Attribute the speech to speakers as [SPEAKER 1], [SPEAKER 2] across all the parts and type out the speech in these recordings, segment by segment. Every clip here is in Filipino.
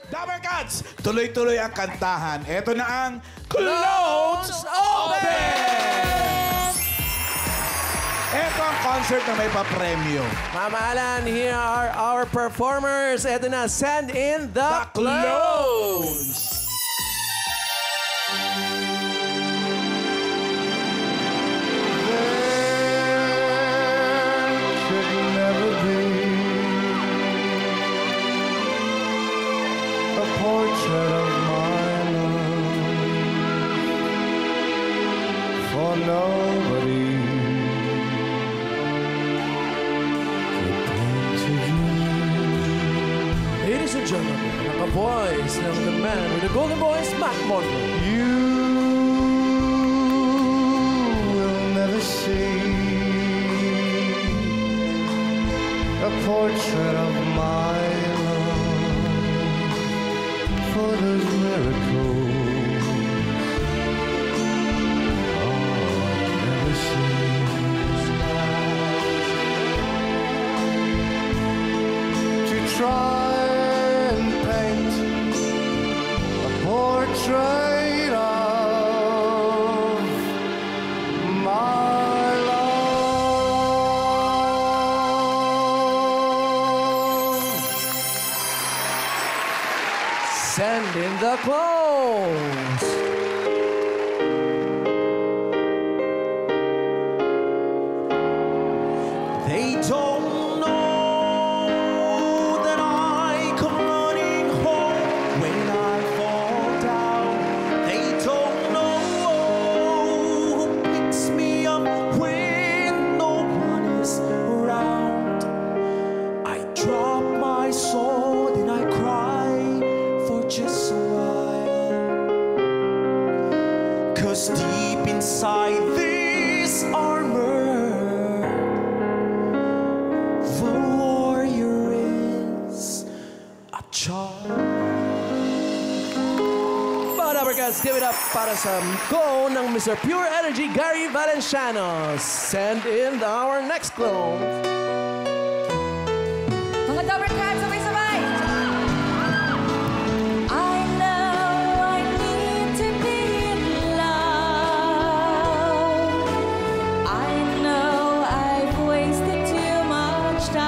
[SPEAKER 1] Dabber Cats, tuloy-tuloy ang kantahan. Ito na ang Clones Open! Ito ang concert na may papremyo.
[SPEAKER 2] Mamahalan, here are our performers. Ito na, send in the
[SPEAKER 1] Clones!
[SPEAKER 3] Portrait of my love for nobody could paint to you.
[SPEAKER 2] Ladies and gentlemen, the voice of the man with the golden voice, Mac Monroe.
[SPEAKER 3] You will never see a portrait of my love for those miracles I'll never see. To try and paint a portrait of my love.
[SPEAKER 2] Send in the clones. They don't know that I come running home when I fall down. They don't know who picks me up when no one is around. I drop my sword and I cry for just a while. 'Cause deep inside this armor, the warrior is a child. Mga Dabbercats, give it up para sa clone ng Mr. Pure Energy, Gary Valenciano. Send in our next clone.
[SPEAKER 4] Mga Dabbercats, sabay-sabay! I know I need to be in love. I know I've wasted too much time.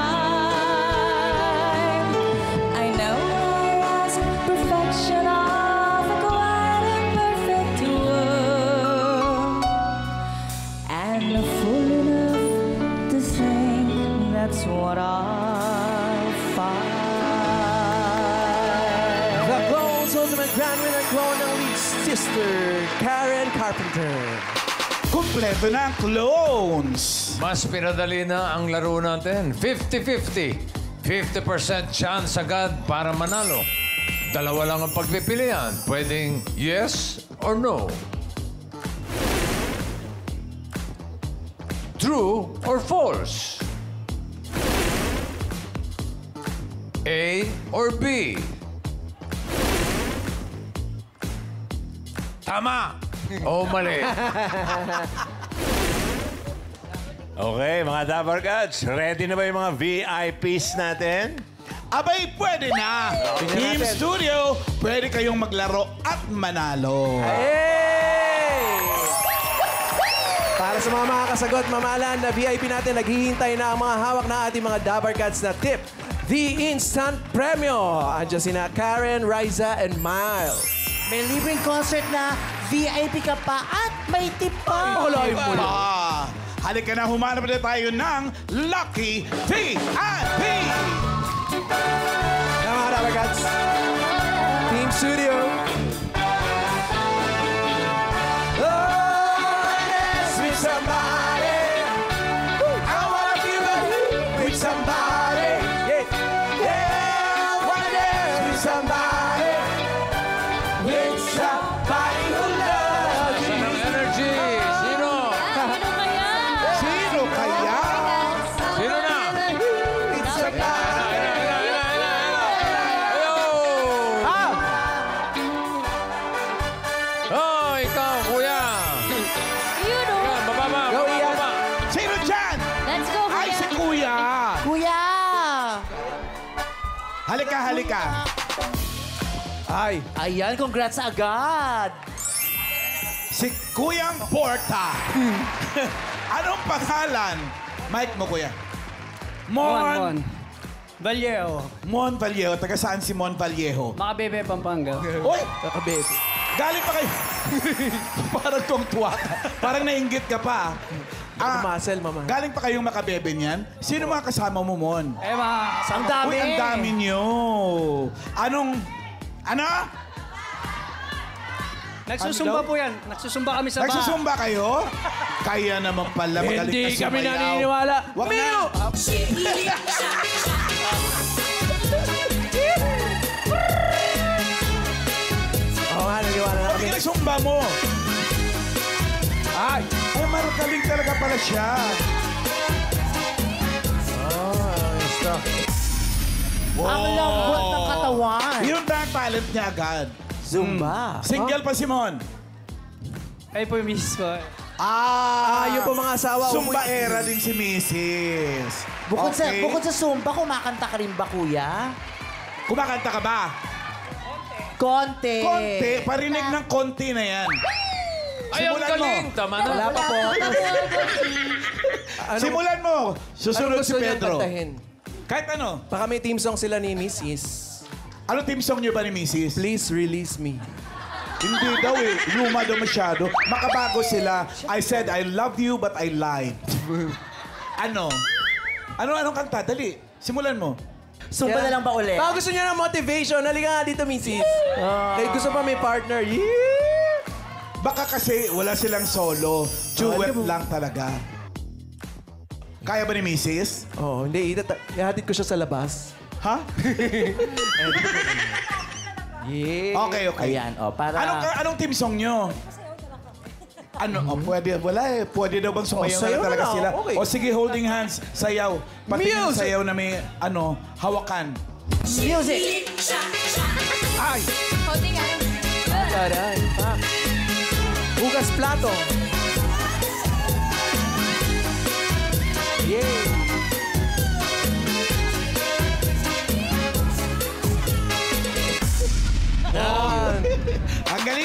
[SPEAKER 4] I know I ask perfection of a quite imperfect world. And I'm fool enough to think that's what I'll find.
[SPEAKER 2] The Clones Ultimate Grand Winner clone ng lead sister, Karen Carpenter.
[SPEAKER 1] Kumpleto na ang Clones!
[SPEAKER 5] Mas pinadali na ang laro natin. 50-50. 50% chance agad para manalo. Dalawa lang ang pagpipilian. Pwedeng yes or no. True or false. A or B. Tama o mali.
[SPEAKER 6] Okay, mga Dabbercats, ready na ba yung mga VIPs natin?
[SPEAKER 1] Abay, pwede na! Team
[SPEAKER 2] natin.
[SPEAKER 1] Studio, pwede kayong maglaro at manalo.
[SPEAKER 2] Hey! Para sa mga makakasagot, mamahalan na VIP natin, naghihintay na ang mga hawak na ating mga Dabbercats na tip. The Instant Premio. Andiyan sina Karen, Riza, and Miles.
[SPEAKER 7] May libreng concert na VIP ka pa at may tip pa.
[SPEAKER 2] Pakalain mo lang.
[SPEAKER 1] Halika na, humanap na tayo ng Lucky VIP!
[SPEAKER 2] Yan mga Dabbercats. Team Studio. Oh, dance with somebody. I wanna feel with somebody. Yeah, yeah. Wanna dance with somebody. With somebody who loves you.
[SPEAKER 5] Saan ang energy? Sino?
[SPEAKER 1] Sino kaya?
[SPEAKER 5] Sino na?
[SPEAKER 2] With somebody.
[SPEAKER 5] Ayo!
[SPEAKER 2] Ah!
[SPEAKER 5] Oh, ikaw, kuya.
[SPEAKER 4] You know.
[SPEAKER 5] Yan, bababa.
[SPEAKER 2] Go, Ian.
[SPEAKER 5] bababa.
[SPEAKER 1] Sino dyan?
[SPEAKER 4] Let's go,
[SPEAKER 1] Ay, si
[SPEAKER 4] Kuya.
[SPEAKER 1] Kuya!
[SPEAKER 7] Kuya!
[SPEAKER 1] Halika, halika.
[SPEAKER 2] Ay.
[SPEAKER 7] Ayan, congrats agad.
[SPEAKER 1] Si Kuyang Porta. Anong pangalan? Mike mo, Kuya.
[SPEAKER 8] Mon Vallejo.
[SPEAKER 1] Mon Vallejo. Taga saan si Mon Vallejo?
[SPEAKER 8] Makabebe, Pampanga.
[SPEAKER 1] Uy!
[SPEAKER 2] Kakabebe.
[SPEAKER 1] Galing pa kayo. Parang tuwang-tuwa ka. Parang nainggit ka pa.
[SPEAKER 2] Muscle, mama.
[SPEAKER 1] Galing pa kayong makabebe niyan? Sino mga kasama mo, Mon?
[SPEAKER 8] Eh, mga...
[SPEAKER 7] Ang dami.
[SPEAKER 1] Uy, ang dami niyo. Ano?
[SPEAKER 8] Nagsusumba po yan. Nagsusumba kami sa
[SPEAKER 1] Nagsusumba kayo? Kaya naman pala magaling
[SPEAKER 2] Hindi
[SPEAKER 1] ka
[SPEAKER 2] kami
[SPEAKER 1] sumayaw.
[SPEAKER 2] naniniwala.
[SPEAKER 1] Wag na.
[SPEAKER 2] Oo nga, naniwala na
[SPEAKER 1] Pag
[SPEAKER 2] kami.
[SPEAKER 1] kinasumba mo. Ay, magaling talaga pala siya.
[SPEAKER 7] Ang lambot ng katawan.
[SPEAKER 1] Yun na ang talent niya agad.
[SPEAKER 7] Zumba.
[SPEAKER 1] Single pa si Mon.
[SPEAKER 8] Ay po yung misis ko.
[SPEAKER 2] Yung po mga asawa.
[SPEAKER 1] Zumba era din si Mrs.
[SPEAKER 7] Bukod sa Zumba, kumakanta ka rin ba, kuya?
[SPEAKER 1] Kumakanta ka ba?
[SPEAKER 7] Konti.
[SPEAKER 1] Konti. Parinig ng konti na yan.
[SPEAKER 5] Ay, ang
[SPEAKER 1] Simulan mo.
[SPEAKER 5] galing. Tama na.
[SPEAKER 2] Wala pa po.
[SPEAKER 1] Simulan mo. Susunod si Pedro.
[SPEAKER 2] Kantahin?
[SPEAKER 1] Kahit ano.
[SPEAKER 2] Baka may team song sila ni Mrs.
[SPEAKER 1] Ano team song niyo ba ni Mrs.?
[SPEAKER 2] Please release me.
[SPEAKER 1] Hindi daw eh. Luma daw masyado. Makabago sila. I said, I love you but I lied. Ano? Anong kanta? Dali. Simulan mo.
[SPEAKER 7] Zumba na lang ba ulit?
[SPEAKER 2] Baka gusto niya ng motivation. Halika nga dito, Mrs. Kahit gusto pa may partner. Yeah!
[SPEAKER 1] Baka kasi wala silang solo. Duet lang talaga. Kaya ba ni Mrs.?
[SPEAKER 2] Oo, hindi. Ihatid ko siya sa labas.
[SPEAKER 1] Ha?
[SPEAKER 2] Yeah.
[SPEAKER 1] Okay.
[SPEAKER 7] Ayan, para...
[SPEAKER 1] Anong team song nyo? Pwede, wala eh. Pwede daw bang sumayaw
[SPEAKER 2] sayaw
[SPEAKER 1] na talaga
[SPEAKER 2] na lang.
[SPEAKER 1] sila?
[SPEAKER 2] Okay.
[SPEAKER 1] O sige, holding hands, sayaw. Pati yung
[SPEAKER 2] Music!
[SPEAKER 1] sayaw na may, hawakan.
[SPEAKER 7] Music!
[SPEAKER 1] Ay!
[SPEAKER 2] Taray. Hugas plato. Yeah.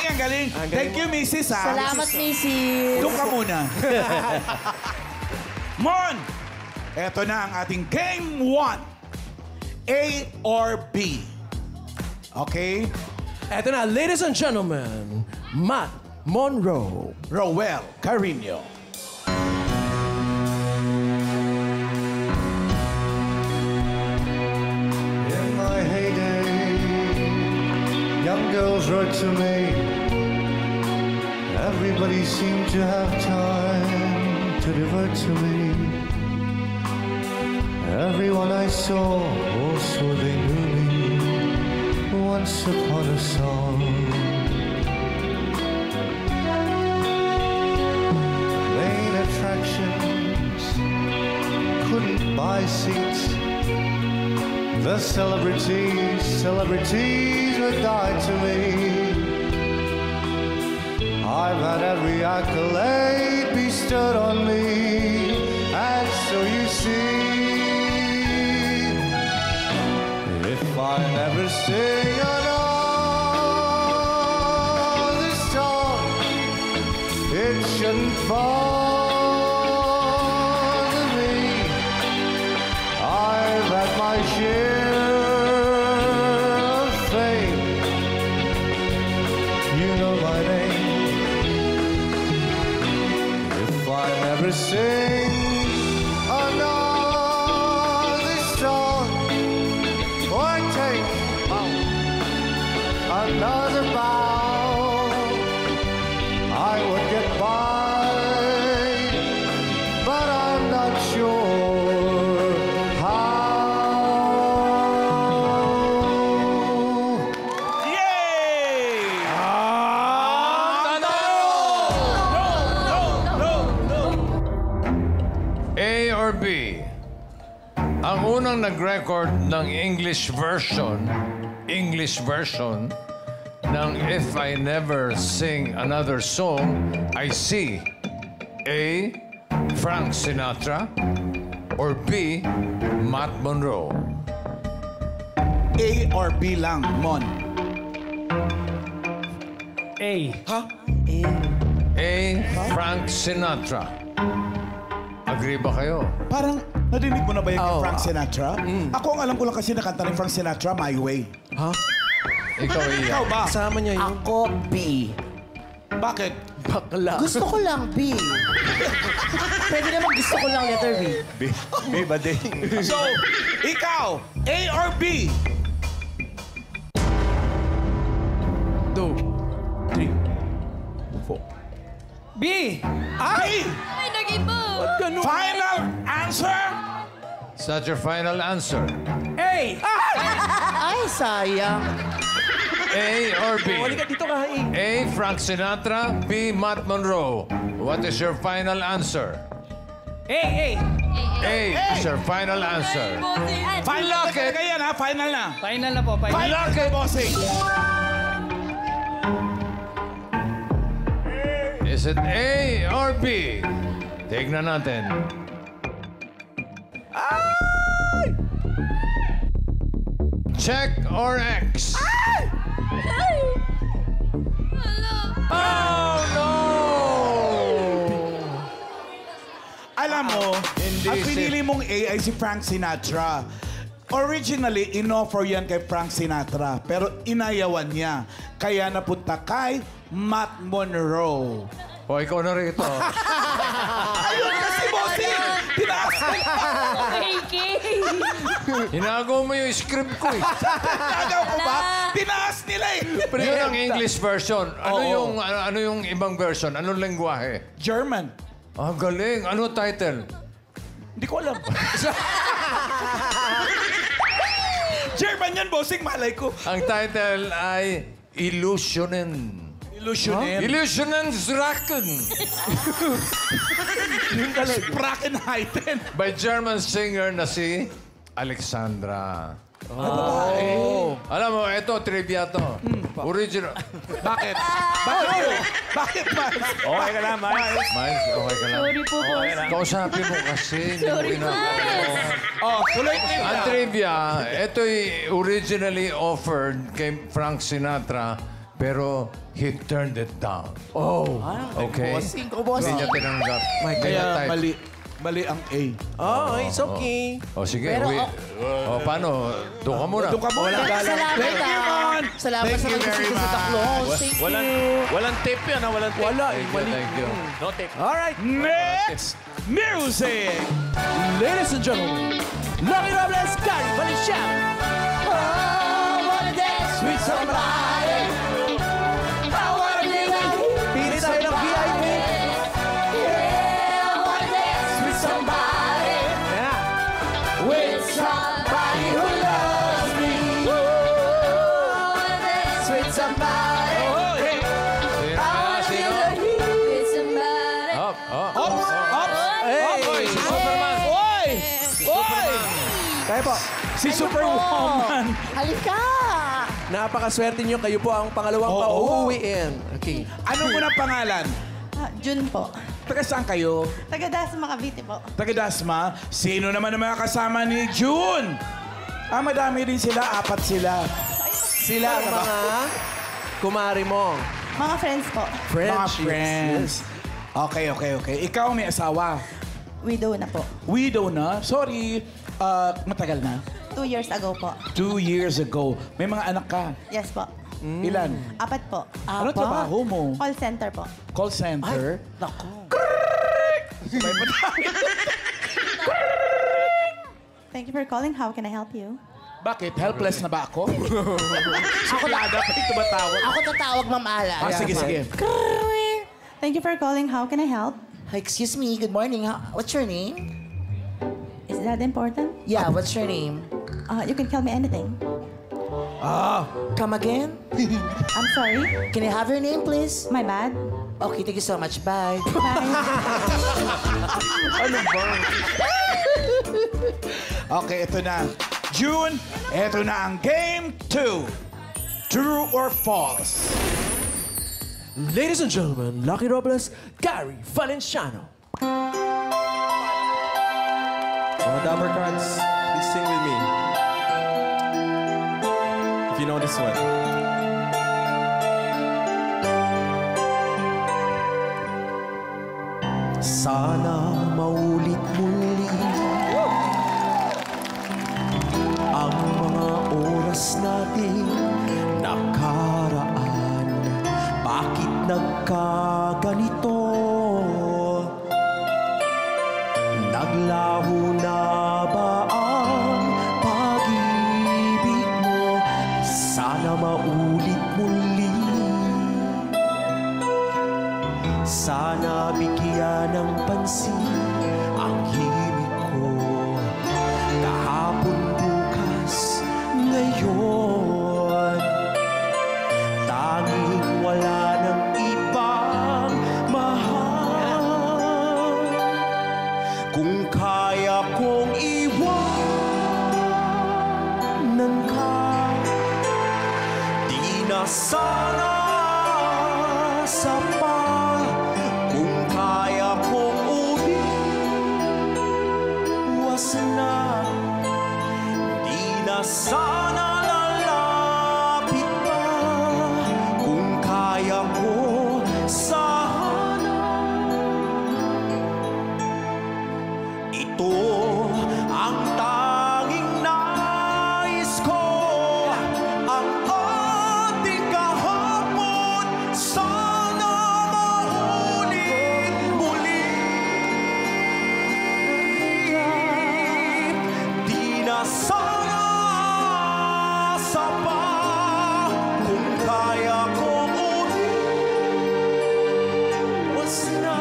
[SPEAKER 1] Ang galing. Thank you, Mrs. ha?
[SPEAKER 7] Salamat, Mrs.
[SPEAKER 1] Doon ka muna. Mon! Eto na ang ating Game 1. A or B. Okay?
[SPEAKER 2] Eto na, ladies and gentlemen, Matt Monroe.
[SPEAKER 1] Roel Carino.
[SPEAKER 3] In my heyday, young girls wrote to me. Everybody seemed to have time to devote to me. Everyone I saw also they knew me. Once upon a song, main attractions couldn't buy seats. The celebrities would die to me. I've had every accolade bestowed on me, and so you see, if I never sing another song, it shouldn't bother me. I've had my share of fame. You know my name. If I never sing another song or take another bow, I would get by, but I'm not sure how.
[SPEAKER 1] Yay!
[SPEAKER 5] A or B? Ang unang nag-record ng English version ng If I Never Sing Another Song ay si A. Frank Sinatra or B. Matt Monroe.
[SPEAKER 1] A or B lang, Mon.
[SPEAKER 8] A.
[SPEAKER 5] A. Frank Sinatra. Agree ba kayo?
[SPEAKER 1] Parang narinig mo na ba yung kay Frank Sinatra? Ako ang alam ko lang kasi nakanta ni Frank Sinatra, My Way.
[SPEAKER 5] Ikaw, Ian.
[SPEAKER 1] Ikaw ba?
[SPEAKER 2] Kasama niya yun.
[SPEAKER 7] Ako, B.
[SPEAKER 1] Bakit?
[SPEAKER 2] Bakla.
[SPEAKER 7] Gusto ko lang B. Pwede naman gusto ko lang letter B.
[SPEAKER 6] B ba din?
[SPEAKER 1] So, ikaw, A or B?
[SPEAKER 2] 2, 3, 4.
[SPEAKER 8] B.
[SPEAKER 1] Ay!
[SPEAKER 4] Ay, nag-iba.
[SPEAKER 1] Final answer?
[SPEAKER 5] Is that your final answer?
[SPEAKER 8] A.
[SPEAKER 7] Ay, sayang.
[SPEAKER 5] A or B?
[SPEAKER 2] Halika dito ka, A.
[SPEAKER 5] A. Frank Sinatra. B. Matt Monroe. What is your final answer?
[SPEAKER 8] A.
[SPEAKER 5] A is your final answer.
[SPEAKER 1] Final
[SPEAKER 5] Lock
[SPEAKER 1] na
[SPEAKER 5] it.
[SPEAKER 1] talaga yan, ha? Final na.
[SPEAKER 8] Final na po. Final.
[SPEAKER 1] Final na, bossing.
[SPEAKER 5] Is it A or B? Tignan natin. Check or X? Oh, no!
[SPEAKER 1] Alam mo,
[SPEAKER 5] Hindi
[SPEAKER 1] ang
[SPEAKER 5] si-
[SPEAKER 1] pinili mong A ay si Frank Sinatra. Originally, in-offer yan kay Frank Sinatra, pero inayawan niya. Kaya napunta kay Matt Monroe.
[SPEAKER 5] O, ikaw na rito.
[SPEAKER 1] Ayun na si Bossing! Tinaas
[SPEAKER 5] Hinago mo yung script ko eh.
[SPEAKER 1] Nagaw ko ba? Tinaas nila eh!
[SPEAKER 5] Yun ang English version.
[SPEAKER 1] Oo.
[SPEAKER 5] Ano yung ibang version? Anong lengguwahe?
[SPEAKER 1] German.
[SPEAKER 5] Ah, galing. Ano title?
[SPEAKER 1] Hindi ko alam. German yan, Bossing. Malay ko.
[SPEAKER 5] Ang title ay Illusionen.
[SPEAKER 1] Illusionen.
[SPEAKER 5] Illusionen Draken
[SPEAKER 1] Sprakenheiten.
[SPEAKER 5] by German singer na si Alexandra. Alam mo, ito, trivia to. Original.
[SPEAKER 1] Bakit? Bakit? Bakit, Miles?
[SPEAKER 6] Okay ka lang, Miles.
[SPEAKER 5] Miles, okay ka lang.
[SPEAKER 4] Sorry po, boss.
[SPEAKER 5] Kausapin mo kasi.
[SPEAKER 4] Sorry,
[SPEAKER 5] Hindi mo
[SPEAKER 1] Oh, tuloy
[SPEAKER 5] Ang trivia, ito'y originally offered kay Frank Sinatra, pero he turned it down. Okay?
[SPEAKER 7] Bossing ko, bossing.
[SPEAKER 5] Hindi niya tinanggap.
[SPEAKER 1] Kaya
[SPEAKER 5] Kaya
[SPEAKER 1] mali ang A.
[SPEAKER 2] Oh, it's okay.
[SPEAKER 5] O sige,
[SPEAKER 7] Pero,
[SPEAKER 5] paano? Doon ka muna.
[SPEAKER 1] Doon ka muna.
[SPEAKER 7] Salamat,
[SPEAKER 1] Thank you, Mon.
[SPEAKER 7] Salamat
[SPEAKER 1] Thank
[SPEAKER 7] sa
[SPEAKER 1] you very
[SPEAKER 7] pagkisip sa close. Thank
[SPEAKER 6] Walang,
[SPEAKER 7] you.
[SPEAKER 6] walang tip yan, ha? Walang tip.
[SPEAKER 2] Wala.
[SPEAKER 5] Thank you.
[SPEAKER 6] No tip.
[SPEAKER 2] All right.
[SPEAKER 1] Next, music.
[SPEAKER 2] Ladies and gentlemen, Lucky Robles, Gary Valenciano.
[SPEAKER 7] Oh, wanna dance with somebody. I wanna be like you.
[SPEAKER 2] Pili tayo ng VIP.
[SPEAKER 7] Yeah, I wanna dance with somebody.
[SPEAKER 2] Yeah.
[SPEAKER 7] With somebody who loves me. I wanna dance with somebody. I wanna be like you.
[SPEAKER 4] With somebody.
[SPEAKER 5] Up, up.
[SPEAKER 1] Ops, ops.
[SPEAKER 5] Oy, si Superman.
[SPEAKER 1] Oy! Oy!
[SPEAKER 2] Kaya po,
[SPEAKER 1] Si Superwoman.
[SPEAKER 7] Halika!
[SPEAKER 2] napakaswerte niyo. Kayo po ang pangalawang
[SPEAKER 1] Oo.
[SPEAKER 2] pauuwiin. Okay.
[SPEAKER 1] Ano mo na pangalan?
[SPEAKER 9] June po.
[SPEAKER 1] Taga saan kayo?
[SPEAKER 9] Taga Dasma, Cavite po.
[SPEAKER 1] Taga Dasma. Sino naman ang mga kasama ni June? Madami rin sila. 4 sila.
[SPEAKER 2] Sila ang mga kumari mo.
[SPEAKER 9] Mga friends po.
[SPEAKER 1] Mga
[SPEAKER 2] Friendships.
[SPEAKER 1] friends. Okay. Ikaw may asawa.
[SPEAKER 9] Widow na po.
[SPEAKER 1] Widow na? Sorry. Matagal na?
[SPEAKER 9] 2 years ago po.
[SPEAKER 1] 2 years ago. May mga anak ka.
[SPEAKER 9] Yes po.
[SPEAKER 1] Ilan?
[SPEAKER 9] 4 po.
[SPEAKER 1] Ano trabaho mo?
[SPEAKER 9] Call center po.
[SPEAKER 1] Call center?
[SPEAKER 7] Nako.
[SPEAKER 9] Thank you for calling. How can I help you?
[SPEAKER 1] Bakit? Helpless na ba ako? Sukulada pa yung tumatawag.
[SPEAKER 7] Ako tatawag, Ma'am Ala.
[SPEAKER 1] Sige.
[SPEAKER 9] Thank you for calling. How can I help?
[SPEAKER 7] Excuse me, good morning. What's your name?
[SPEAKER 9] Is that important?
[SPEAKER 7] Yeah, what's your name?
[SPEAKER 9] You can tell me anything.
[SPEAKER 7] Come again?
[SPEAKER 9] I'm sorry.
[SPEAKER 7] Can I have your name, please?
[SPEAKER 9] My bad.
[SPEAKER 7] Okay, thank you so much. Bye.
[SPEAKER 9] Bye.
[SPEAKER 1] Okay, ito na. June, ito na ang game 2. True or false?
[SPEAKER 2] Ladies and gentlemen, Lucky Robles, Gary Valenciano.
[SPEAKER 10] Mga Dapper Cards, please sing with me. If you know this one.
[SPEAKER 2] Sana maulit muli ang mga oras natin nakaraan. Bakit nagkaganito? Naglaho na ba ang pag-ibig mo? Sana maulit muli. Sana bigyan ng pansin ang himig ko. Kahapon, bukas, ngayon. Tanging wala ng ibang mahal. Kung kaya kong iwanan ka, di na sana sapa. Kung kaya kong umiwas na, di na sana lalapit pa. Kung kaya ko sana, ito ang tanging nais ko. Ang ating kahapon sana maulit muli. Di na sana sapa. Kung kaya kong umiwas na,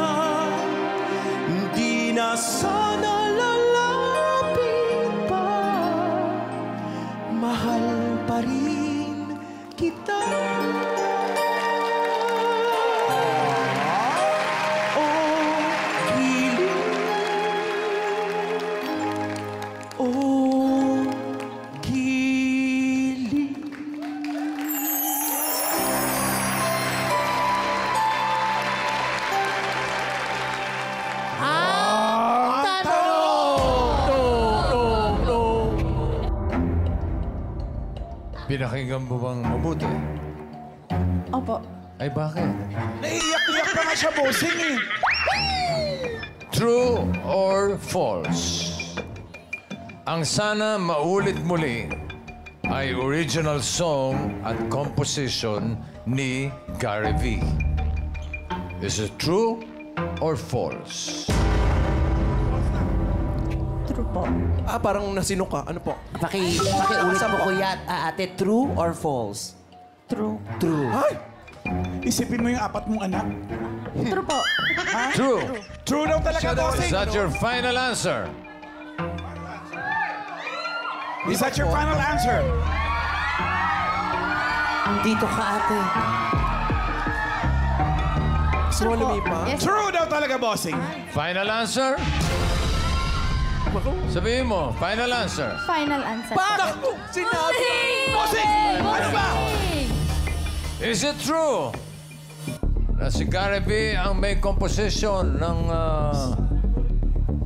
[SPEAKER 2] di na sana lalapit pa. Mahal pa rin kita. Oh, giling.
[SPEAKER 5] Pinakinggan mo bang mabuti?
[SPEAKER 9] Opo.
[SPEAKER 5] Ay, bakit?
[SPEAKER 1] Naiiyak-iyak pa nga siya, bossing eh.
[SPEAKER 5] True or false? Ang Sana Maulit Muli ay original song at composition ni Gary V. Is it true or false?
[SPEAKER 9] True po.
[SPEAKER 10] Parang nasinok ka. Ano po?
[SPEAKER 2] Pakiulit mo ko yan, ate. True or false?
[SPEAKER 9] True.
[SPEAKER 2] True.
[SPEAKER 1] Ay! Isipin mo yung apat mong anak.
[SPEAKER 9] True po.
[SPEAKER 5] True.
[SPEAKER 1] True daw talaga, bossing.
[SPEAKER 5] Is that your final answer?
[SPEAKER 1] Is that your final answer?
[SPEAKER 2] Dito ka, ate.
[SPEAKER 10] Gusto mo lumipa?
[SPEAKER 9] Yes.
[SPEAKER 1] True daw talaga, bossing.
[SPEAKER 5] Final answer? Sabihin mo, final answer.
[SPEAKER 9] Final answer.
[SPEAKER 10] Sinabi!
[SPEAKER 1] Bossing! Ano ba?
[SPEAKER 5] Is it true na si Gary V ang may composition ng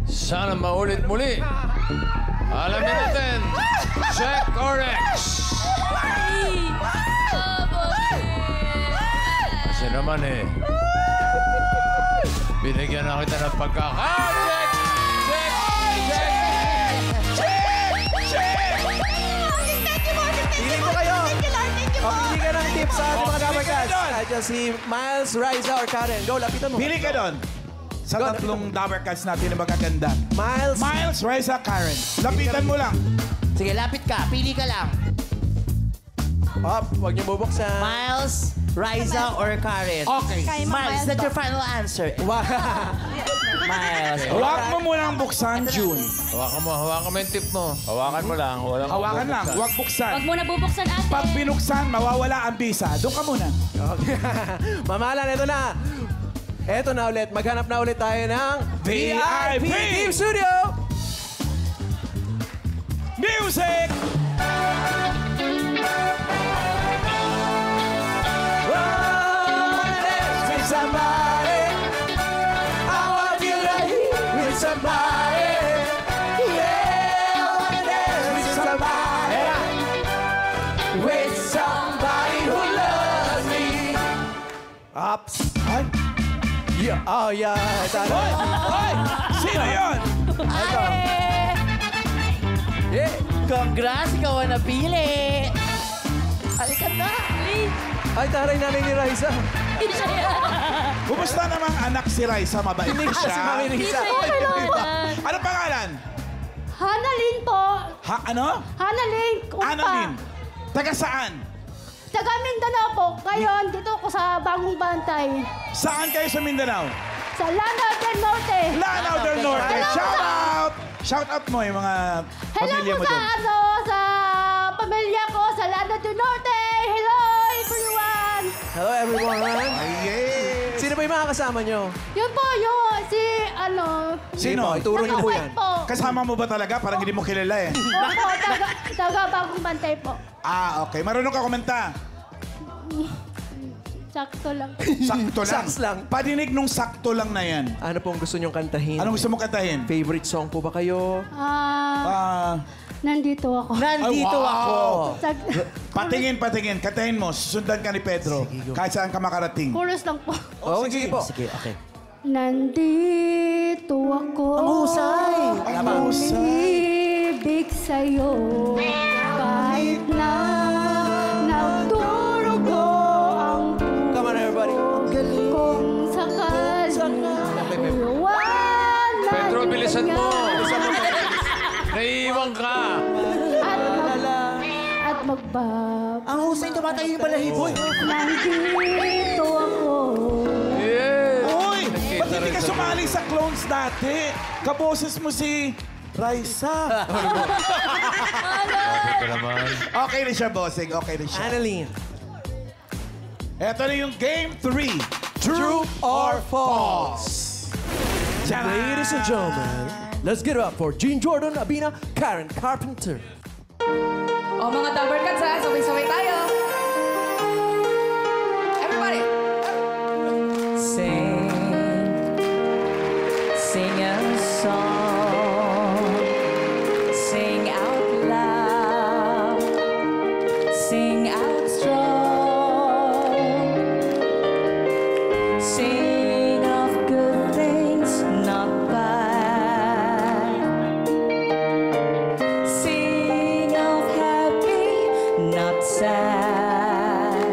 [SPEAKER 5] Sana Maulit Muli? Alamin natin. Check or X? Kasi naman eh. Binigyan na kita ng pagkaka-check! Check! Check!
[SPEAKER 10] Pili mo kayo! Pili ka ng tips sa ating mga dabarkads. Nandiyan si Miles, Riza, or Karen. Go, lapitan mo.
[SPEAKER 1] Pili ka doon. Sa tatlong Dabber Cats natin na magaganda.
[SPEAKER 10] Miles.
[SPEAKER 1] Miles, Riza, Karen. Lapitan mo lang.
[SPEAKER 2] Sige, lapit ka. Pili ka lang.
[SPEAKER 10] Huwag niyo bubuksan.
[SPEAKER 2] Miles, Riza, or Karen?
[SPEAKER 1] Okay.
[SPEAKER 2] Miles, that's your final answer. Miles.
[SPEAKER 1] Huwag mo munang buksan, June.
[SPEAKER 5] Hawakan mo yung tip mo.
[SPEAKER 6] Hawakan mo lang. Walang
[SPEAKER 1] Hawakan lang. Huwag buksan.
[SPEAKER 4] Huwag mo na bubuksan, ate.
[SPEAKER 1] Pag binuksan, mawawala ang visa. Doon ka muna.
[SPEAKER 10] Mamahalan, ito na. Ito na ulit. Maghanap na ulit tayo ng
[SPEAKER 1] VIP
[SPEAKER 10] Team Studio!
[SPEAKER 1] Music!
[SPEAKER 10] With somebody, I want you to hear with somebody. Yeah, I wanna dance with somebody. With somebody who loves me. Ups. Oh, yeah.
[SPEAKER 1] Hoy! Hoy! Sino yun?
[SPEAKER 10] Ito. Yeah.
[SPEAKER 7] Congrats, ikaw ang napili. Halika na.
[SPEAKER 10] Ay, taray nanay ni Raisa.
[SPEAKER 1] Kumusta namang anak si Raisa? Mabait ba
[SPEAKER 10] Si Mami
[SPEAKER 1] siya?
[SPEAKER 10] Risa.
[SPEAKER 9] Okay lang po.
[SPEAKER 1] Ano pangalan?
[SPEAKER 9] Hanalin po.
[SPEAKER 1] Ha? Ano?
[SPEAKER 9] Hanalin.
[SPEAKER 1] Annalyn. Taga saan?
[SPEAKER 9] Taga Mindanao po. Ngayon, dito ako sa Bagong Bantay.
[SPEAKER 1] Saan kayo sa Mindanao?
[SPEAKER 9] Sa Lanao del Norte.
[SPEAKER 1] Lanao del Norte.
[SPEAKER 9] Hello
[SPEAKER 1] Shout
[SPEAKER 9] sa-
[SPEAKER 1] out! Shout out mo yung mga
[SPEAKER 9] Hello
[SPEAKER 1] pamilya
[SPEAKER 9] po
[SPEAKER 1] mo
[SPEAKER 9] sa,
[SPEAKER 1] doon.
[SPEAKER 9] sa pamilya ko sa Lanao del Norte. Hello, everyone.
[SPEAKER 10] Hello, everyone.
[SPEAKER 1] Yes.
[SPEAKER 10] Sino ba yung mga kasama nyo?
[SPEAKER 9] Yun po, yun. Si,
[SPEAKER 1] Sino?
[SPEAKER 10] Ituro niyo po yan.
[SPEAKER 9] po.
[SPEAKER 1] Kasama mo ba talaga? Parang hindi mo kilala eh.
[SPEAKER 9] Opo, taga Bagong Bantay po.
[SPEAKER 1] Ah, okay. Marunong ka kumenta.
[SPEAKER 9] Sakto lang.
[SPEAKER 1] Sakto lang.
[SPEAKER 10] Saks lang.
[SPEAKER 1] Padinig nung sakto lang na yan.
[SPEAKER 10] Ano pong gusto nyong kantahin?
[SPEAKER 1] Anong gusto mo kantahin?
[SPEAKER 10] Favorite song po ba kayo?
[SPEAKER 9] Nandito ako.
[SPEAKER 10] Nandito
[SPEAKER 1] Ay, wow.
[SPEAKER 10] ako.
[SPEAKER 1] Patingin. Kantahin mo. Susundan ka ni Pedro. Kahit saan ka makarating.
[SPEAKER 9] Chorus lang po.
[SPEAKER 10] Oh, sige po.
[SPEAKER 7] Sige, okay.
[SPEAKER 9] Nandito ako.
[SPEAKER 10] Ang husay.
[SPEAKER 1] Ang husay.
[SPEAKER 9] Ibig sa'yo. Kahit na nagdurugo ang
[SPEAKER 10] Come on, everybody.
[SPEAKER 9] kung sakali iwanan
[SPEAKER 5] Pedro, bilisan mo.
[SPEAKER 9] niya
[SPEAKER 5] Naiiwan ka.
[SPEAKER 9] at magbab.
[SPEAKER 7] Ang husay tumatay yung balahibo.
[SPEAKER 9] Nandito ako.
[SPEAKER 5] Yes.
[SPEAKER 1] Uy! Ba't hindi ka sumali sa clones dati? Kaboses mo si Raisa.
[SPEAKER 5] Ito naman.
[SPEAKER 1] Okay na siya, bossing. Okay na siya.
[SPEAKER 10] Annalyn.
[SPEAKER 1] Ito na yung game 3.
[SPEAKER 10] True or false? Ladies and gentlemen, let's get it up for Jean Jordan, Abina, Karen Carpenter.
[SPEAKER 11] O mga Dabber Cats ha, sabay-sabay tayo. Everybody.
[SPEAKER 7] Sing a song. Sing out loud. Sing out strong. Sing of good things, not bad. Sing of happy, not sad.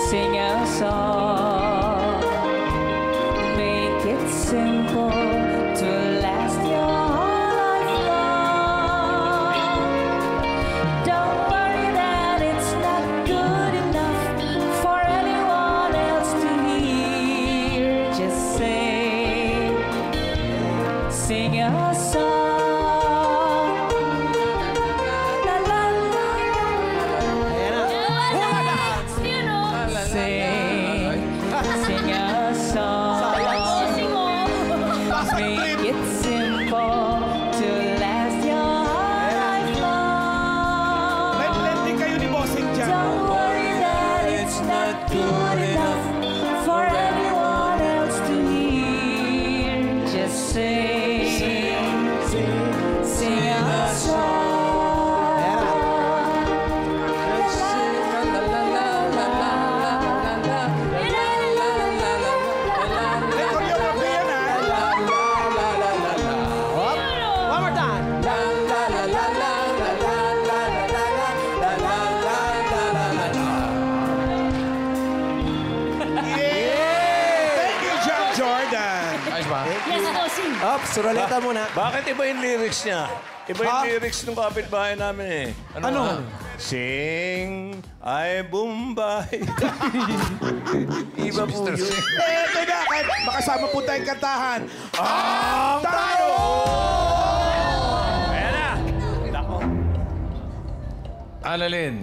[SPEAKER 7] Sing a song. Make it simple to last your whole life long. Don't worry that it's not good enough for anyone else to hear. Just sing a song. La la la. Sing a song. Make it simple to last your life long.
[SPEAKER 1] May blending kayo ni bossing dyan.
[SPEAKER 7] Don't worry that it's not good enough for anyone else to hear. Just sing a song.
[SPEAKER 1] May choreography yan, ha?
[SPEAKER 10] One more time.
[SPEAKER 1] Thank you, John Jordan.
[SPEAKER 5] Ayos ba?
[SPEAKER 10] Up, suraleta muna.
[SPEAKER 6] Bakit iba yung lyrics niya? Iba yung lyrics ng kapitbahay namin eh.
[SPEAKER 1] Ano?
[SPEAKER 6] Sing ay Bombay.
[SPEAKER 10] Iba po
[SPEAKER 5] Mr.
[SPEAKER 10] yun.
[SPEAKER 5] Singh.
[SPEAKER 1] Eto na, kahit makasama po tayong kantahan. Ang tayo!
[SPEAKER 6] Ayan na. Nako.
[SPEAKER 5] Annalyn,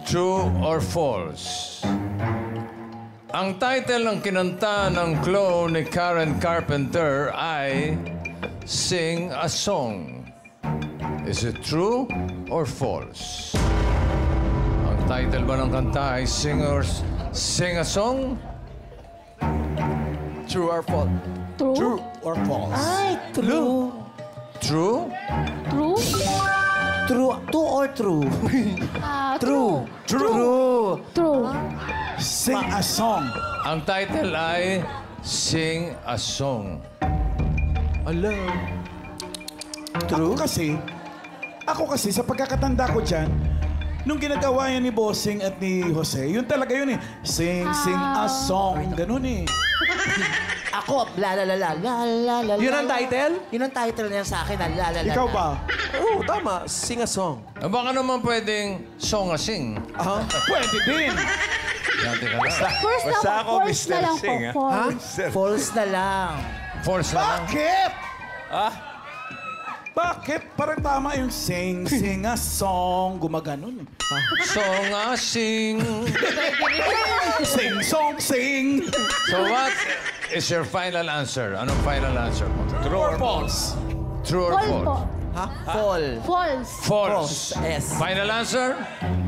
[SPEAKER 5] true or false? Ang title ng kinanta ng clone ni Karen Carpenter ay Sing a Song. Is it true or false? Ang title ba ng kanta ay Sing a Song?
[SPEAKER 10] True or false?
[SPEAKER 9] True?
[SPEAKER 1] Or false?
[SPEAKER 7] Ay, true.
[SPEAKER 5] True?
[SPEAKER 9] True?
[SPEAKER 10] True or true?
[SPEAKER 9] True.
[SPEAKER 10] True.
[SPEAKER 9] True.
[SPEAKER 1] Sing a song.
[SPEAKER 5] Ang title ay Sing a Song.
[SPEAKER 10] Ala. True?
[SPEAKER 1] Ako kasi, sa pagkakatanda ko dyan, nung ginagawa yan ni Bossing at ni Jose, yun talaga yun eh. Sing a song. Ganun eh.
[SPEAKER 10] Ako, la la la la la la la.
[SPEAKER 8] Yun ang title?
[SPEAKER 10] Yun ang title niya sa akin, la la la.
[SPEAKER 1] Ikaw ba?
[SPEAKER 8] Oo, tama. Sing a song.
[SPEAKER 5] Baka naman pwedeng song a sing.
[SPEAKER 1] Pwede din.
[SPEAKER 5] Yan, teka lang.
[SPEAKER 9] First
[SPEAKER 6] Basta
[SPEAKER 9] lang,
[SPEAKER 6] ako,
[SPEAKER 9] false
[SPEAKER 6] Mr.
[SPEAKER 9] na lang
[SPEAKER 6] Sing,
[SPEAKER 9] po.
[SPEAKER 6] ha?
[SPEAKER 9] False.
[SPEAKER 10] False na lang.
[SPEAKER 5] Force na lang.
[SPEAKER 1] Bakit? Bakit? Parang tama yung sing a song. Gumaganon eh.
[SPEAKER 5] Song a sing.
[SPEAKER 1] Sing, song, sing.
[SPEAKER 5] So what is your final answer? Anong final answer mo?
[SPEAKER 1] True or false?
[SPEAKER 5] True or
[SPEAKER 9] False po.
[SPEAKER 5] false?
[SPEAKER 10] Fall.
[SPEAKER 9] False.
[SPEAKER 5] False.
[SPEAKER 10] Yes.
[SPEAKER 5] Final answer?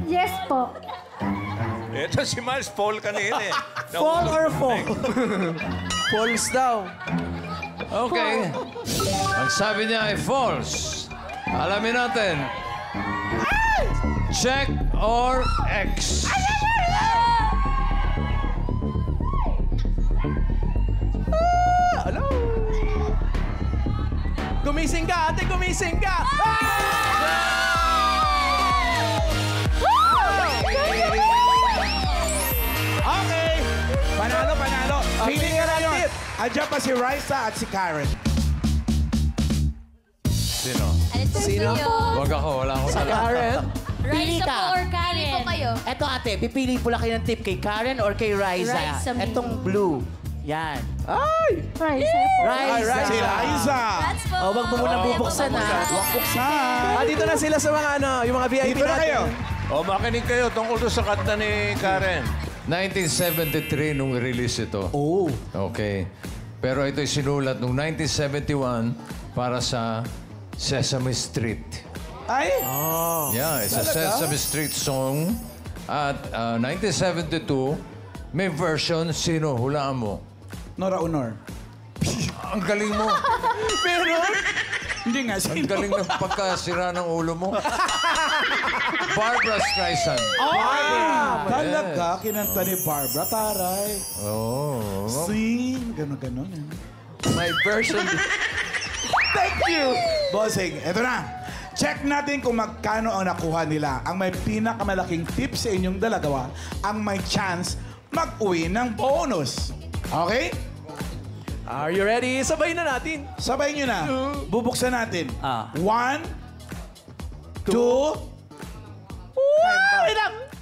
[SPEAKER 9] Yes po.
[SPEAKER 6] Ito si Miles Paul kanina eh.
[SPEAKER 10] Fall or fall?
[SPEAKER 8] False daw.
[SPEAKER 5] Okay. Ang sabi niya ay false. Alamin natin. Check or X?
[SPEAKER 8] Gumising ka, ate, gumising ka!
[SPEAKER 1] Okay. Panalo. Pili ka na yun.
[SPEAKER 8] tip.
[SPEAKER 1] Andiyan pa si Raisa at si Karen.
[SPEAKER 5] Sino?
[SPEAKER 8] Sino?
[SPEAKER 5] Wag ako. Wala akong alam.
[SPEAKER 10] Karen?
[SPEAKER 9] Pili
[SPEAKER 10] Raisa
[SPEAKER 9] ka.
[SPEAKER 10] po or
[SPEAKER 9] Karen. Pili po kayo.
[SPEAKER 10] Eto ate, pipili po lang kayo ng tip kay Karen or kay Raisa.
[SPEAKER 9] Raisa mo.
[SPEAKER 10] Etong blue. Yan.
[SPEAKER 8] Ay!
[SPEAKER 9] Raisa po.
[SPEAKER 10] Raisa.
[SPEAKER 1] Si Raisa.
[SPEAKER 10] O, wag mo munang bubuksan ha.
[SPEAKER 1] Huwag buksan.
[SPEAKER 8] Dito na sila sa mga yung mga VIP
[SPEAKER 1] Dito na
[SPEAKER 8] natin.
[SPEAKER 1] kayo.
[SPEAKER 6] O, makinig kayo tungkol doon sa kanta ni Karen.
[SPEAKER 5] 1973 nung release ito.
[SPEAKER 1] Oh.
[SPEAKER 5] Okay. Pero ito'y sinulat noong 1971 para sa Sesame Street.
[SPEAKER 1] Ay.
[SPEAKER 5] Yeah, it's a Sesame Street song. At 1972, may version, sino? Hulaan mo.
[SPEAKER 1] Nora Honor.
[SPEAKER 5] Ang galing mo.
[SPEAKER 1] Hindi nga,
[SPEAKER 5] Ang
[SPEAKER 1] sino?
[SPEAKER 5] galing ng pagkasira ng ulo mo. Barbara Streisand.
[SPEAKER 1] Talaga, kinanta ni Barbara. Taray.
[SPEAKER 5] Oh.
[SPEAKER 1] Sing. Ganon.
[SPEAKER 8] My version.
[SPEAKER 1] Thank you! Bossing, eto na. Check natin kung magkano ang nakuha nila. Ang may pinakamalaking tip sa inyong dalawa, ang may chance mag-uwi ng bonus. Okay?
[SPEAKER 8] Are you ready? Sabay na natin.
[SPEAKER 1] Sabay nyo na. Bubuksan natin. 1, 2,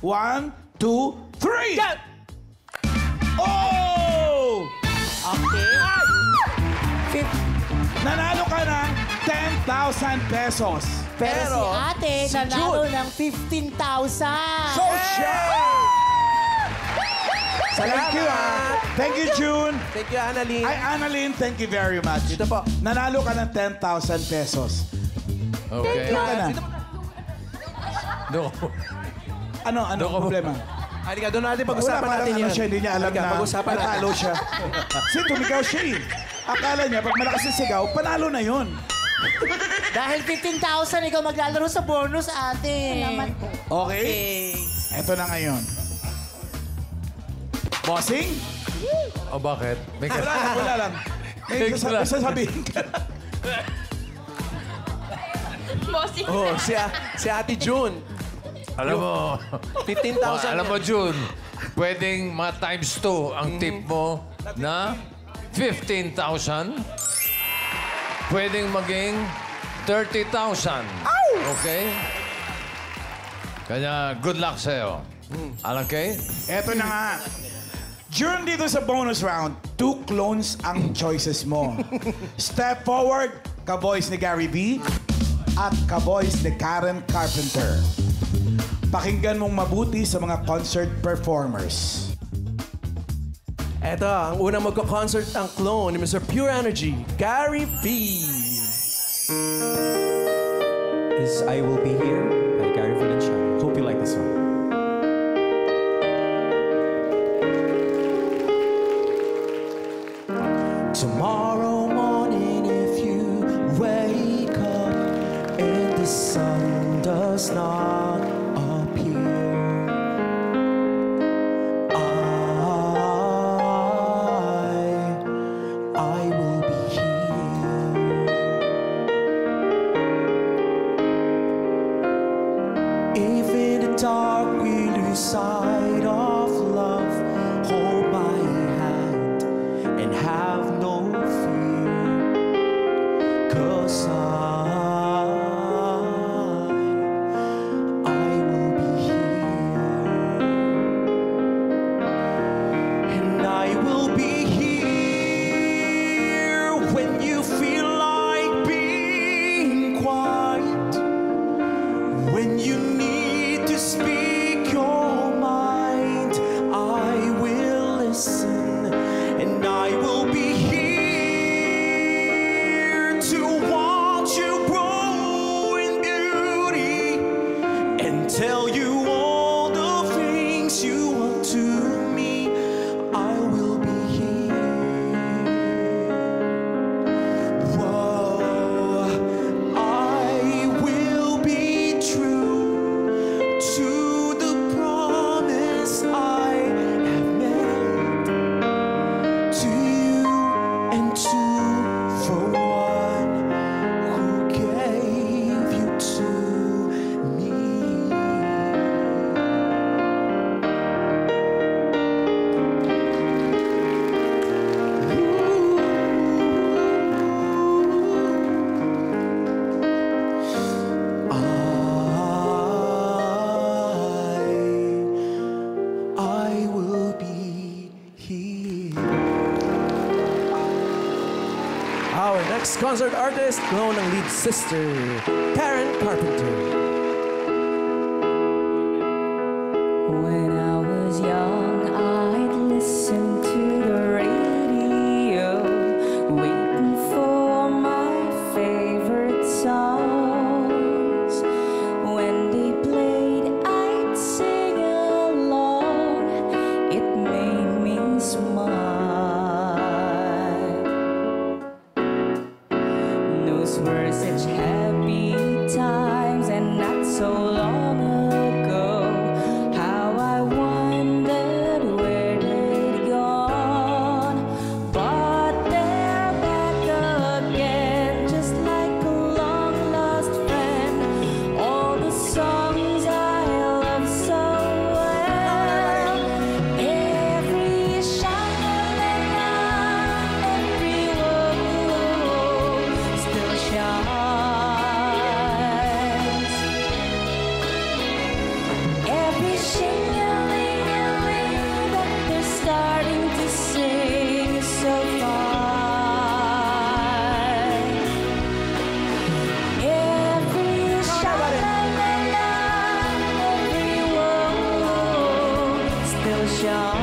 [SPEAKER 1] 1, 2, 3! Oh!
[SPEAKER 10] Okay.
[SPEAKER 1] Nanalo ka ng 10,000 pesos.
[SPEAKER 10] Pero si ate, nanalo ng 15,000.
[SPEAKER 1] So, Thank you, Thank you, June.
[SPEAKER 8] Thank you, Annalyn.
[SPEAKER 1] Ay, Annalyn, thank you very much.
[SPEAKER 8] Dito po.
[SPEAKER 1] Nanalo ka ng 10,000 pesos.
[SPEAKER 5] Okay.
[SPEAKER 1] Doon ka na.
[SPEAKER 5] Doon.
[SPEAKER 1] Ano problema?
[SPEAKER 8] Halika, doon natin pag-usapan
[SPEAKER 1] Wala,
[SPEAKER 8] natin
[SPEAKER 1] parang
[SPEAKER 8] yan.
[SPEAKER 1] ano siya, hindi niya alam
[SPEAKER 8] Halika,
[SPEAKER 1] na
[SPEAKER 8] pag-usapan natin.
[SPEAKER 1] natalo siya. Kasi tumigaw siya eh. Akala niya, pag malakas yung sigaw, panalo na yun.
[SPEAKER 10] Dahil 15,000, ikaw maglalaro sa bonus, ate.
[SPEAKER 9] Salamat po.
[SPEAKER 1] Okay? Eto na ngayon. Bossing?
[SPEAKER 5] O bakit? May
[SPEAKER 1] Wala lang. May sasabihin ka.
[SPEAKER 11] Bossing.
[SPEAKER 8] Oh, si Ate June.
[SPEAKER 5] Alam mo,
[SPEAKER 8] 15,000.
[SPEAKER 5] alam mo, June, pwedeng ma-times 2 ang tip mo na 15,000. Pwedeng maging 30,000. Okay? Kanya, good luck sa'yo. Alam kay?
[SPEAKER 1] Eto na nga. During dito sa bonus round, 2 clones ang choices mo. Step forward, ka-boys ni Gary V at ka-boys ni Karen Carpenter. Pakinggan mong mabuti sa mga concert performers.
[SPEAKER 8] Eto, ang unang magko-concert ang clone ni Mr. Pure Energy, Gary V.
[SPEAKER 12] Is I Will Be Here by Gary Valencia. Hope you like this song. Tomorrow morning if you wake up and the sun
[SPEAKER 2] does not appear, I will be here. If in the dark we lose sight of love, hold my hand and have no fear, 'cause I will be here, and I will be here when you feel like being quiet, when you need to speak your mind. I will listen, and I will be here to watch you grow in beauty and tell you all the things you want to me. I will be here. Whoa, I will be true to the promise I have made to you and to the one who gave you to me. I will be here.
[SPEAKER 8] Our next concert artist, known ang lead sister, Karen Carpenter.
[SPEAKER 4] When I was young, I'd listen to the radio, waiting for my favorite songs. When they played, I'd sing along. It made me smile. Those were such happy times, and not so long ago. How I wondered where they'd gone, but they're back again, just like a long lost friend. All the songs I love so well, every sha-la-la-la, every whoa still shines. Every shing-a-ling-a-ling that they're starting to sing is so fine. Every sha-la-la-la, every whoa still shines.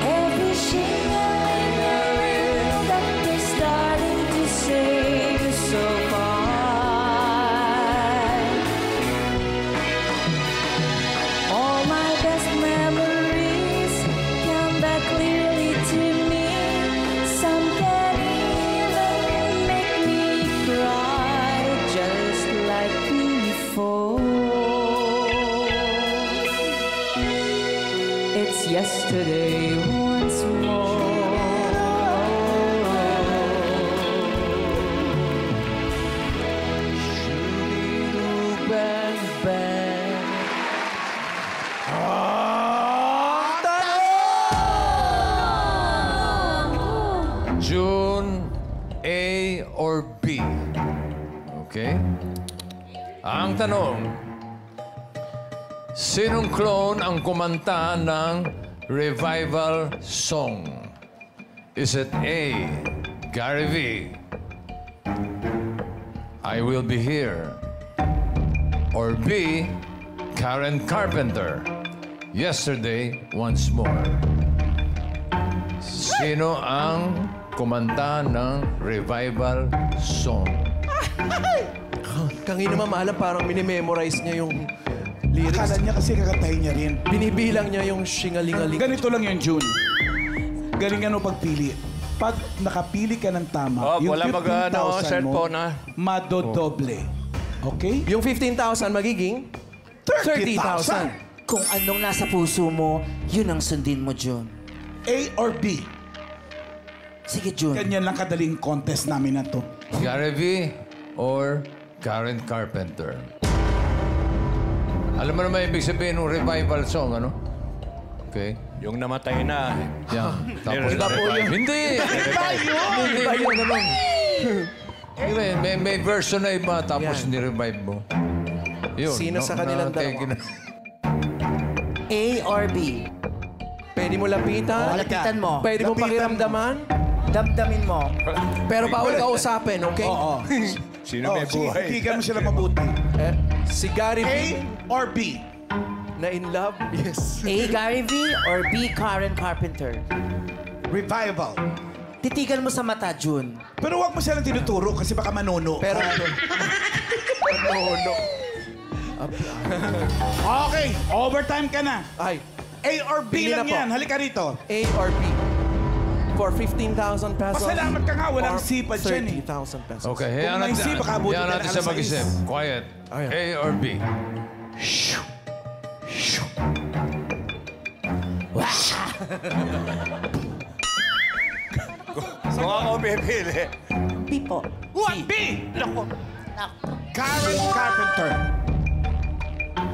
[SPEAKER 4] Every shing-a-ling-a-ling that they're starting to sing is so fine. All my best memories come back clearly to me. Some can even make me cry, just like before. It's yesterday once more.
[SPEAKER 2] Bang, bang.
[SPEAKER 5] June, A or B? Okay? Ang tanong, sinong clone ang kumanta ng revival song? Is it A, Gary V, I Will Be Here, or B, Karen Carpenter, Yesterday Once More? Sino ang kumanta ng revival song?
[SPEAKER 8] Kangi naman maalam, parang minimemorize niya yung lyrics.
[SPEAKER 1] Akala niya kasi kakantahin niya rin.
[SPEAKER 8] Binibilang niya yung shingalingaling.
[SPEAKER 1] Ganito lang yung June. Galingan mo pagpili. Pag nakapili ka ng tama,
[SPEAKER 6] Oh,
[SPEAKER 1] yung
[SPEAKER 6] wala
[SPEAKER 1] 15,000
[SPEAKER 6] cellphone,
[SPEAKER 1] mo,
[SPEAKER 6] ha?
[SPEAKER 1] madodoble. Okay?
[SPEAKER 8] Yung 15,000 magiging 30,000.
[SPEAKER 2] Kung anong nasa puso mo, yun ang sundin mo, Jun.
[SPEAKER 1] A or B?
[SPEAKER 2] Sige, Jun.
[SPEAKER 1] Ganyan lang kadaling contest namin na to.
[SPEAKER 5] Gary V or Karen Carpenter? Alam mo naman ibig sabihin ng revival song, ano? Okay.
[SPEAKER 6] Yung namatay na.
[SPEAKER 5] Yan. Tapos
[SPEAKER 6] Iba po yun.
[SPEAKER 5] Hindi! Iba yun naman. May version na iba, tapos
[SPEAKER 8] Yan.
[SPEAKER 5] ni-revive mo. Yun.
[SPEAKER 8] Sino sa kanilang dalawa?
[SPEAKER 2] A or B?
[SPEAKER 8] Pwede mo lapitan.
[SPEAKER 2] Lapitan mo.
[SPEAKER 8] Pwede mo
[SPEAKER 1] Lapitan
[SPEAKER 8] pakiramdaman.
[SPEAKER 2] Damdamin mo.
[SPEAKER 8] Pero bawal kausapin, okay?
[SPEAKER 1] Oo.
[SPEAKER 6] Sino may
[SPEAKER 1] Sige,
[SPEAKER 6] buhay?
[SPEAKER 1] titigan mo sila mabuti.
[SPEAKER 8] Si Gary V.
[SPEAKER 1] A or B?
[SPEAKER 8] Na in love, yes.
[SPEAKER 2] A, Gary V or B, Karen Carpenter?
[SPEAKER 1] Revival.
[SPEAKER 2] Titigan mo sa mata, Jun.
[SPEAKER 1] Pero wag mo silang tinuturo kasi baka manono.
[SPEAKER 8] Pero,
[SPEAKER 1] Okay, overtime ka na.
[SPEAKER 8] ay,
[SPEAKER 1] A or B
[SPEAKER 8] Pili
[SPEAKER 1] lang
[SPEAKER 8] na po.
[SPEAKER 1] yan. Halika rito.
[SPEAKER 8] A or B? For 15,000 pesos.
[SPEAKER 1] Pasalamat ka nga, walang
[SPEAKER 8] or
[SPEAKER 1] C pa dyan eh.
[SPEAKER 8] 30,000 pesos.
[SPEAKER 5] Okay,
[SPEAKER 1] Kung
[SPEAKER 5] hayaan
[SPEAKER 1] may
[SPEAKER 5] natin,
[SPEAKER 1] C, baka abutin
[SPEAKER 5] hayaan
[SPEAKER 1] ka
[SPEAKER 5] natin
[SPEAKER 1] ng
[SPEAKER 5] siya
[SPEAKER 1] alas
[SPEAKER 5] mag-isip.
[SPEAKER 1] 6.
[SPEAKER 5] Quiet.
[SPEAKER 8] Ayan.
[SPEAKER 5] A or B?
[SPEAKER 6] Kung ako pipili.
[SPEAKER 2] B po.
[SPEAKER 1] What? B! Karen Carpenter.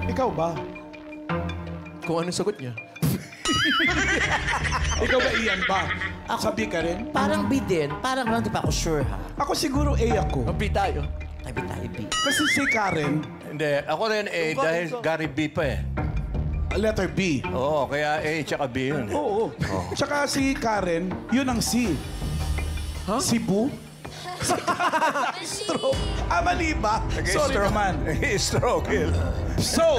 [SPEAKER 1] Ikaw ba?
[SPEAKER 8] Kung ano sagot niya.
[SPEAKER 1] Ikaw ba Ian ba? Sabi ka rin?
[SPEAKER 2] Parang B din. Parang lang, di pa ako sure, ha?
[SPEAKER 1] Ako siguro A ako.
[SPEAKER 8] B tayo.
[SPEAKER 2] Ay, B tayo, B.
[SPEAKER 1] Kasi si Karen,
[SPEAKER 6] Hindi, ako rin A dahil Gary B pa eh.
[SPEAKER 1] letter B.
[SPEAKER 6] Oo, kaya A tsaka B yun eh.
[SPEAKER 1] Oo. Tsaka si Karen, yun ang C. Cebu? Stroke. Mali ba? Sorry naman.
[SPEAKER 6] Stroke yun.
[SPEAKER 1] So,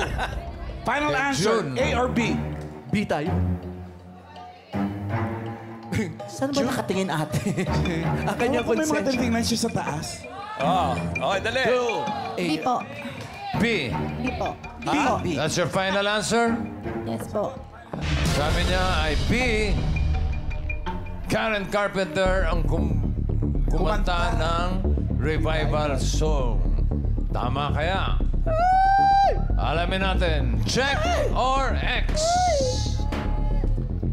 [SPEAKER 1] final answer,
[SPEAKER 5] June.
[SPEAKER 1] A or B?
[SPEAKER 8] B tayo.
[SPEAKER 2] Saan ba nakatingin ate?
[SPEAKER 8] Ang kanya
[SPEAKER 1] Kung may mga
[SPEAKER 8] consent.
[SPEAKER 1] tingnan siya sa taas.
[SPEAKER 6] Oo. Okay, dali.
[SPEAKER 9] B po.
[SPEAKER 5] B.
[SPEAKER 9] B po.
[SPEAKER 1] B.
[SPEAKER 5] That's your final answer?
[SPEAKER 9] Yes po.
[SPEAKER 5] Sabi niya ay B. Karen Carpenter ang kumanta ng revival song. Tama kaya? Alamin natin. Check or X?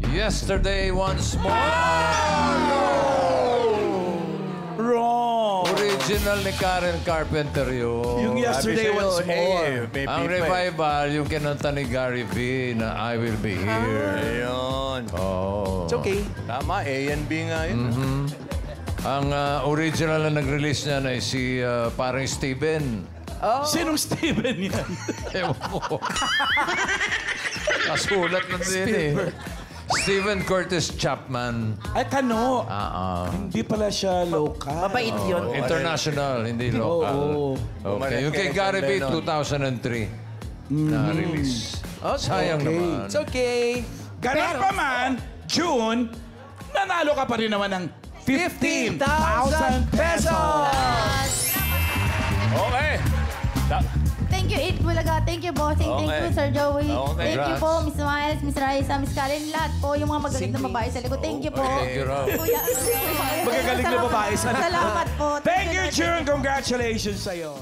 [SPEAKER 5] Yesterday once more.
[SPEAKER 1] Wrong.
[SPEAKER 5] Original ni Karen Carpenter yun.
[SPEAKER 1] Yung yesterday once more.
[SPEAKER 5] Ang revival, yung kinanta ni Gary V na I Will Be Here.
[SPEAKER 6] Ayun.
[SPEAKER 5] Oh.
[SPEAKER 8] It's okay.
[SPEAKER 6] Tama, A and B nga yun.
[SPEAKER 5] Ang original na nag-release niya ay si parang Steven.
[SPEAKER 1] Sinong Steven yan?
[SPEAKER 5] Ewan ko. Kasulat na din eh. Steven Curtis Chapman.
[SPEAKER 1] Ay, kano.
[SPEAKER 5] Hindi
[SPEAKER 1] Hindi pala siya local.
[SPEAKER 2] Mabait yun.
[SPEAKER 5] International, hindi local. Okay. Yung kay Gary V, 2003 na release. Sayang naman.
[SPEAKER 8] It's okay.
[SPEAKER 1] Ganun pa man, June, nanalo ka pa rin naman ng 15,000 pesos!
[SPEAKER 6] Okay.
[SPEAKER 9] Thank you, Eat Bulaga. Thank you, Bossing. Thank you, Sir Joey.
[SPEAKER 6] Okay.
[SPEAKER 9] Thank you po, Miss Miles, Miss Raisa, Miss Karen, lahat po. Yung mga magaling na babae sa likod. Thank you po.
[SPEAKER 5] Thank you, Rob.
[SPEAKER 9] Kuya.
[SPEAKER 1] Magagaling na babae sa
[SPEAKER 9] Salamat po.
[SPEAKER 1] Thank you, June. Congratulations sa'yo.